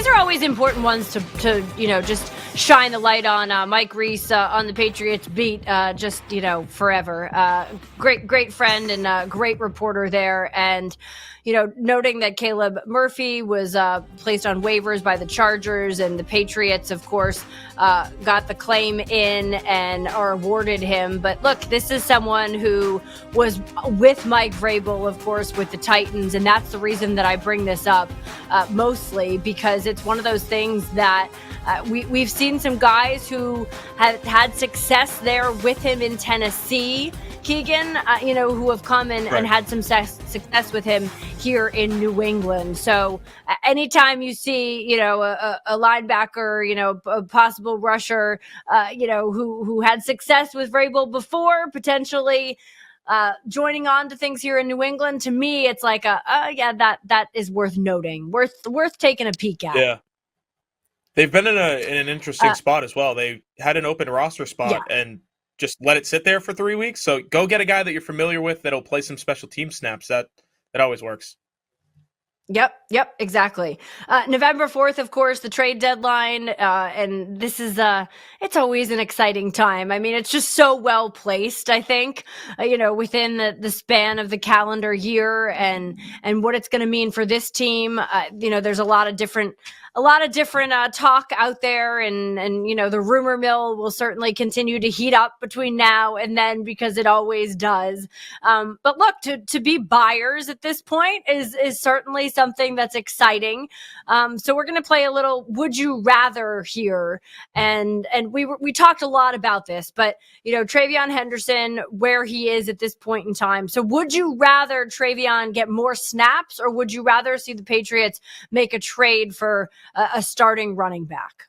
these are always important ones to just shine the light on. Mike Reese on the Patriots beat, forever. Great friend and great reporter there. And, noting that Caleb Murphy was placed on waivers by the Chargers, and the Patriots, of course, got the claim in and are awarded him. But look, this is someone who was with Mike Vrabel, of course, with the Titans. And that's the reason that I bring this up, mostly because it's one of those things that we've seen some guys who have had success there with him in Tennessee, Keegan, who have come and had some success with him here in New England. So anytime you see, a linebacker, a possible rusher, who had success with Vrabel before, potentially joining on to things here in New England, to me, it's like that is worth noting, worth taking a peek at. Yeah. They've been in an interesting spot as well. They had an open roster spot and just let it sit there for 3 weeks. So go get a guy that you're familiar with that'll play some special team snaps. That always works. Yep, exactly. November 4th, of course, the trade deadline. And this is, it's always an exciting time. I mean, it's just so well placed, I think, within the span of the calendar year and what it's going to mean for this team. There's a lot of different talk out there, and the rumor mill will certainly continue to heat up between now and then, because it always does. But look, to be buyers at this point is certainly something that's exciting. So we're going to play a little would you rather here, and we talked a lot about this, but TreVeyon Henderson, where he is at this point in time. So would you rather TreVeyon get more snaps, or would you rather see the Patriots make a trade for a starting running back?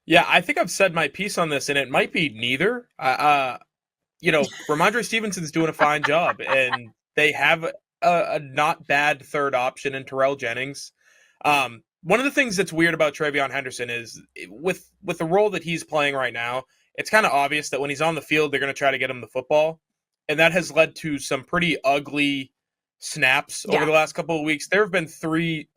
Yeah, I think I've said my piece on this, and it might be neither. Ramondre Stevenson's doing a fine job, and they have a not bad third option in Terrell Jennings. One of the things that's weird about TreVeyon Henderson is with the role that he's playing right now, it's kind of obvious that when he's on the field, they're going to try to get him the football, and that has led to some pretty ugly snaps over the last couple of weeks. There have been 3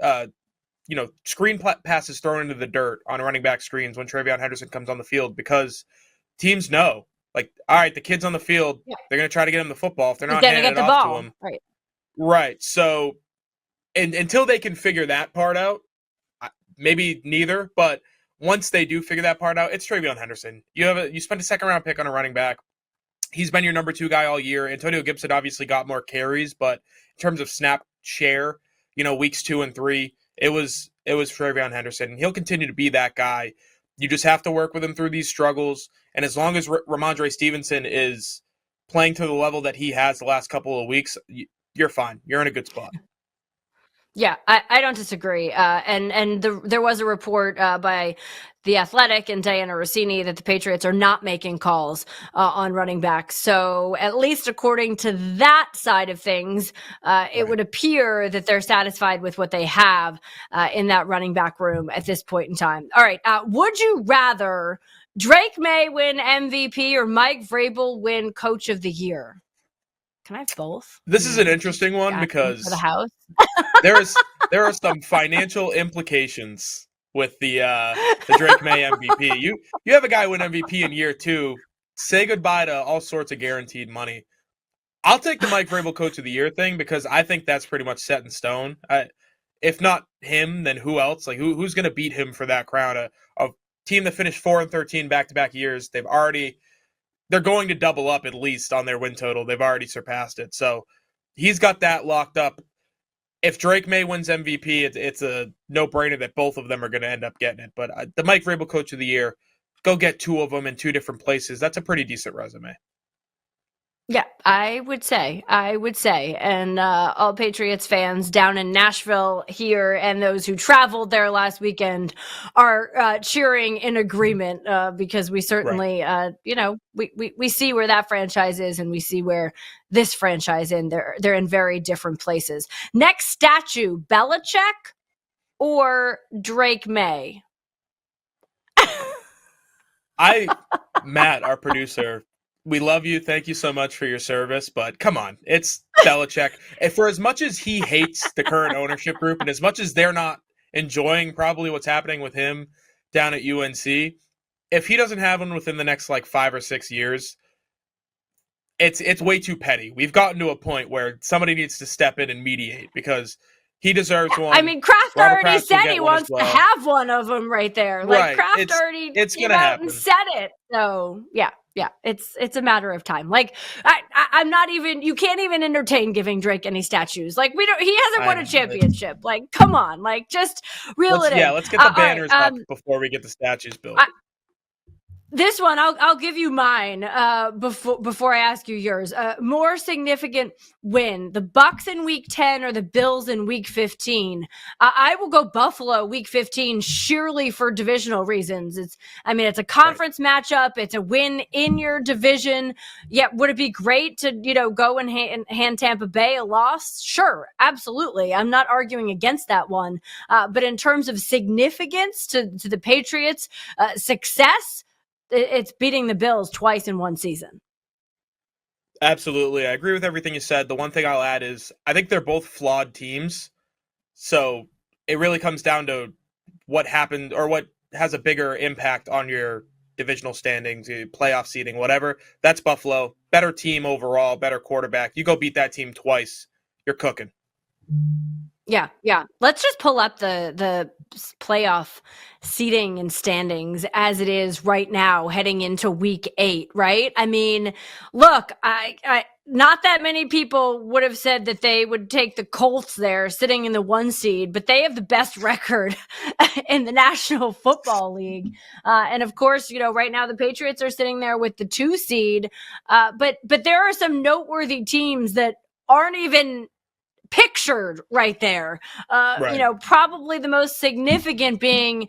screen passes thrown into the dirt on running back screens when TreVeyon Henderson comes on the field, because teams know, like, all right, the kid's on the field, they're going to try to get him the football. If they're not handing it off to him. Right. So until they can figure that part out, maybe neither, but once they do figure that part out, it's TreVeyon Henderson. You spent a second round pick on a running back. He's been your number 2 guy all year. Antonio Gibson obviously got more carries, but in terms of snap share, weeks 2 and 3, it was TreVeyon Henderson, and he'll continue to be that guy. You just have to work with him through these struggles, and as long as Ramondre Stevenson is playing to the level that he has the last couple of weeks, you're fine. You're in a good spot. Yeah, I don't disagree. There was a report by The Athletic and Diana Rossini that the Patriots are not making calls on running backs. So at least according to that side of things, it would appear that they're satisfied with what they have in that running back room at this point in time. All right. Would you rather Drake Maye win MVP or Mike Vrabel win Coach of the Year? Can I have both? This is an interesting one because for the house. there are some financial implications with the Drake Maye MVP. You have a guy win MVP in year 2. Say goodbye to all sorts of guaranteed money. I'll take the Mike Vrabel Coach of the Year thing because I think that's pretty much set in stone. If not him, then who else? Like who's going to beat him for that crown? A team that finished 4-13 back-to-back years. They're going to double up at least on their win total. They've already surpassed it. So he's got that locked up. If Drake Maye wins MVP, it's a no-brainer that both of them are going to end up getting it. But the Mike Vrabel Coach of the Year, go get 2 of them in 2 different places. That's a pretty decent resume. Yeah, I would say. And all Patriots fans down in Nashville here and those who traveled there last weekend are cheering in agreement because we certainly, we see where that franchise is and we see where this franchise is. They're in very different places. Next statue, Belichick or Drake Maye? Matt, our producer, we love you. Thank you so much for your service. But come on, it's Belichick. And for as much as he hates the current ownership group and as much as they're not enjoying probably what's happening with him down at UNC. If he doesn't have one within the next like 5 or 6 years, it's way too petty. We've gotten to a point where somebody needs to step in and mediate because he deserves one. I mean, Kraft Robert already Kraft will said get he one as wants well. to have one of them right there. Like Right. Kraft already It's came gonna out happen. and said it. So yeah, it's a matter of time. Like I'm not even. You can't even entertain giving Drake any statues. Like we don't. He hasn't won a championship. Like come on. Like just reel it in. Yeah, let's get the banners right, up before we get the statues built. This one, I'll give you mine before I ask you yours. More significant win: the Bucks in Week 10 or the Bills in Week 15. I will go Buffalo Week 15 sheerly for divisional reasons. It's a conference matchup. It's a win in your division. Yeah, would it be great to go and hand Tampa Bay a loss? Sure, absolutely. I'm not arguing against that one. But in terms of significance to the Patriots' success, it's beating the Bills twice in one season. Absolutely. I agree with everything you said. The one thing I'll add is I think they're both flawed teams. So it really comes down to what happened or what has a bigger impact on your divisional standings, your playoff seeding, whatever. That's Buffalo. Better team overall, better quarterback. You go beat that team twice, you're cooking. Yeah. Let's just pull up the playoff seating and standings as it is right now, heading into Week 8. Right? I mean, look, I not that many people would have said that they would take the Colts there, sitting in the 1 seed, but they have the best record in the National Football League, and of course, right now the Patriots are sitting there with the 2 seed. But there are some noteworthy teams that aren't even pictured right there. Right. Probably the most significant being,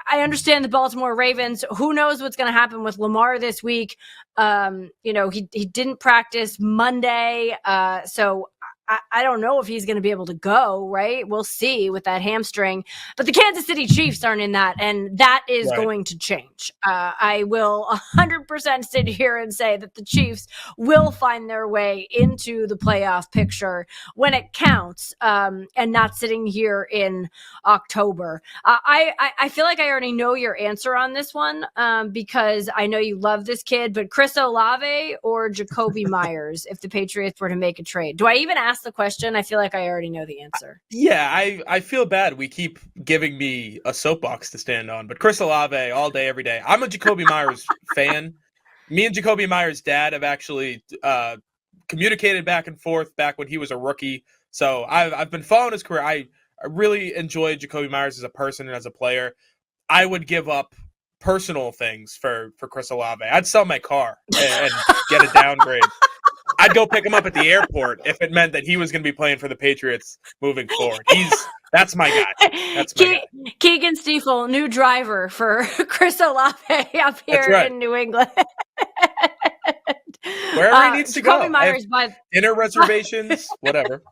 I understand the Baltimore Ravens. Who knows what's going to happen with Lamar this week? He didn't practice Monday, so I don't know if he's going to be able to go, right? We'll see with that hamstring. But the Kansas City Chiefs aren't in that, and that is going to change. I will 100% sit here and say that the Chiefs will find their way into the playoff picture when it counts, and not sitting here in October. I feel like I already know your answer on this one, because I know you love this kid, but Chris Olave or Jacoby Myers if the Patriots were to make a trade? Do I even ask the question? I feel like I already know the answer. Yeah, I feel bad. We keep giving me a soapbox to stand on, but Chris Olave all day, every day. I'm a Jacoby Myers fan. Me and Jacoby Myers' dad have actually communicated back and forth back when he was a rookie. So I've been following his career. I really enjoyed Jacoby Myers as a person and as a player. I would give up personal things for Chris Olave. I'd sell my car and get a downgrade. I'd go pick him up at the airport if it meant that he was going to be playing for the Patriots moving forward. That's my guy. That's my guy. Keagan Stiefel, new driver for Chris Olave up here in New England. Wherever he needs to go. Myers dinner reservations, whatever.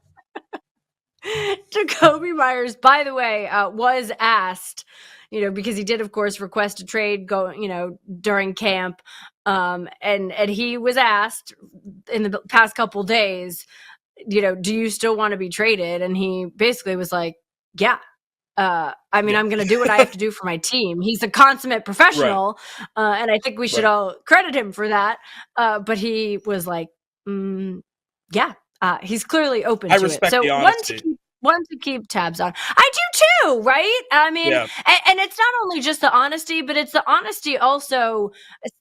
Jacoby Myers, by the way, was asked, because he did, of course, request a trade during camp. And he was asked in the past couple days, do you still want to be traded? And he basically was like, yeah. I'm going to do what I have to do for my team. He's a consummate professional. Right. And I think we should all credit him for that. But he was like, yeah, he's clearly open to it. So one to keep tabs on. I do too, right? I mean, and it's not only just the honesty, but it's the honesty also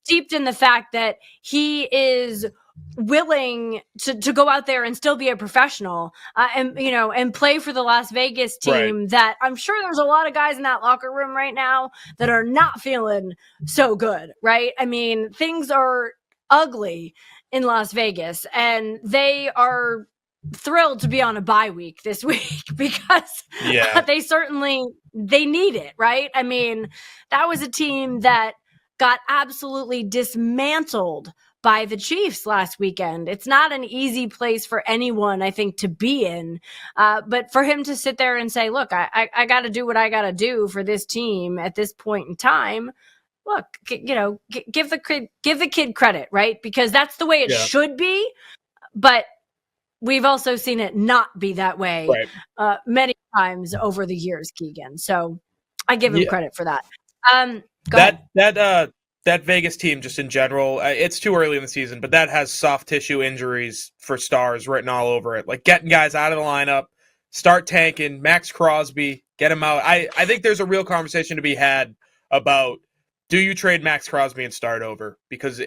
steeped in the fact that he is willing to go out there and still be a professional, and play for the Las Vegas team that I'm sure there's a lot of guys in that locker room right now that are not feeling so good, right? I mean, things are ugly in Las Vegas, and they are thrilled to be on a bye week this week because they need it, right? I mean, that was a team that got absolutely dismantled by the Chiefs last weekend. It's not an easy place for anyone, I think, to be in. But for him to sit there and say, look, I got to do what I got to do for this team at this point in time. Look, give the kid credit, right? Because that's the way it should be. But we've also seen it not be that way many times over the years, Keegan. So I give him credit for that. Go ahead. That Vegas team, just in general, it's too early in the season, but that has soft tissue injuries for stars written all over it. Like getting guys out of the lineup, start tanking. Max Crosby, get him out. I think there's a real conversation to be had about, do you trade Max Crosby and start over? Because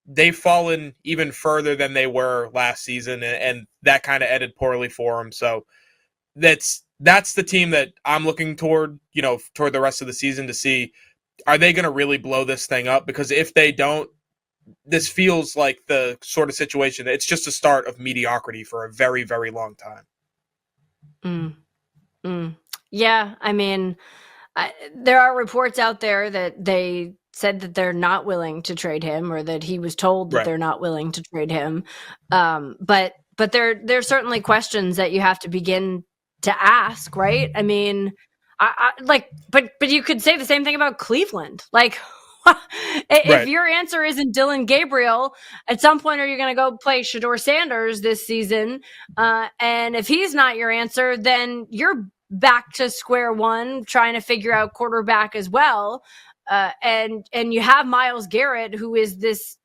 they've fallen even further than they were last season, and that kind of ended poorly for them. So that's the team that I'm looking toward the rest of the season to see, are they going to really blow this thing up? Because if they don't, this feels like the sort of situation, it's just a start of mediocrity for a very, very long time. Yeah, I mean, there are reports out there that they said that they're not willing to trade him, or that he was told that they're not willing to trade him. But there's certainly questions that you have to begin to ask, right? I mean, but you could say the same thing about Cleveland. Like, if your answer isn't Dylan Gabriel, at some point are you going to go play Shedeur Sanders this season? And if he's not your answer, then you're back to square one, trying to figure out quarterback as well. And you have Myles Garrett, who is this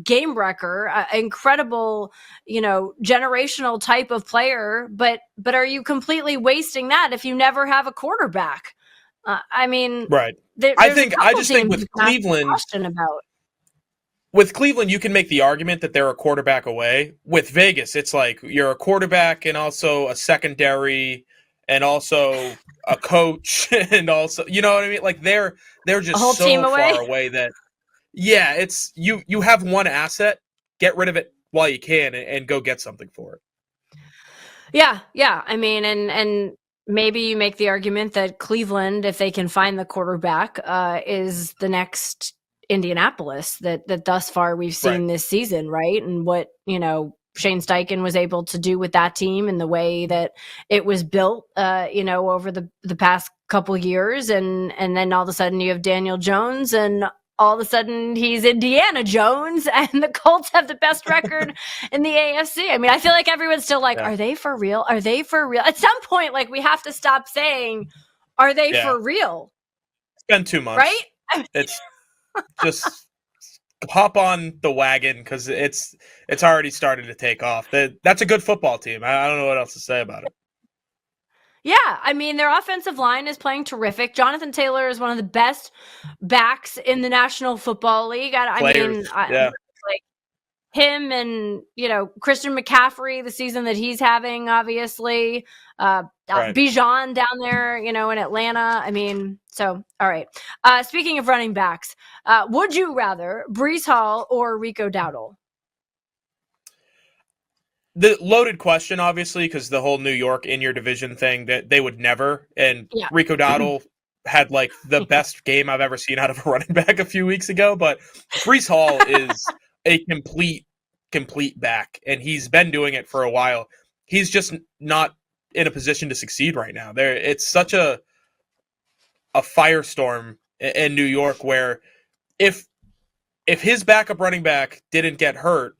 game wrecker, incredible, generational type of player. But are you completely wasting that if you never have a quarterback? I mean, right. I just think with Cleveland, you can make the argument that they're a quarterback away. With Vegas, it's like you're a quarterback and also a secondary and also a coach and also, you know what I mean? Like they're just so far away that, yeah, it's you have one asset, get rid of it while you can and go get something for it. Yeah. I mean, and maybe you make the argument that Cleveland, if they can find the quarterback, is the next Indianapolis that thus far we've seen this season, right? And what, Shane Steichen was able to do with that team and the way that it was built, over the past couple years. And then all of a sudden you have Daniel Jones, and all of a sudden he's Indiana Jones, and the Colts have the best record in the AFC. I mean, I feel like everyone's still like, are they for real? Are they for real? At some point, like, we have to stop saying, are they for real? It's been 2 months. Right? It's just hop on the wagon, because it's already started to take off. That's a good football team. I don't know what else to say about it. Yeah, I mean, their offensive line is playing terrific. Jonathan Taylor is one of the best backs in the National Football League. Like him and, Christian McCaffrey, the season that he's having, obviously. Bijan down there, in Atlanta. I mean, so, all right. Speaking of running backs, would you rather Breece Hall or Rico Dowdle? The loaded question, obviously, because the whole New York in your division thing, that they would never. And Rico Dowdle had like the best game I've ever seen out of a running back a few weeks ago. But Breece Hall is a complete back, and he's been doing it for a while. He's just not in a position to succeed right now. It's such a firestorm in New York, where if his backup running back didn't get hurt,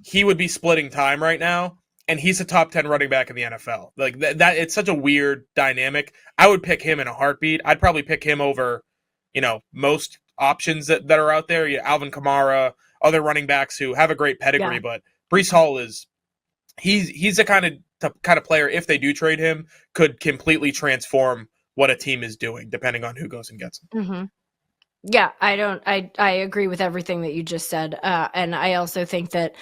he would be splitting time right now, and he's a top 10 running back in the NFL. Like that it's such a weird dynamic. I would pick him in a heartbeat. I'd probably pick him over, most options that are out there. Alvin Kamara, other running backs who have a great pedigree, but Breece Hall he's the kind of player, if they do trade him, could completely transform what a team is doing, depending on who goes and gets him. Mm-hmm. Yeah, I agree with everything that you just said. And I also think that,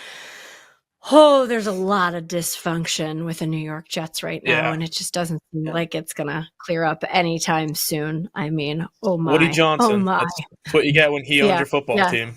there's a lot of dysfunction with the New York Jets right now, and it just doesn't seem like it's going to clear up anytime soon. I mean, oh my. Woody Johnson. Oh my. That's what you get when he owns your football team.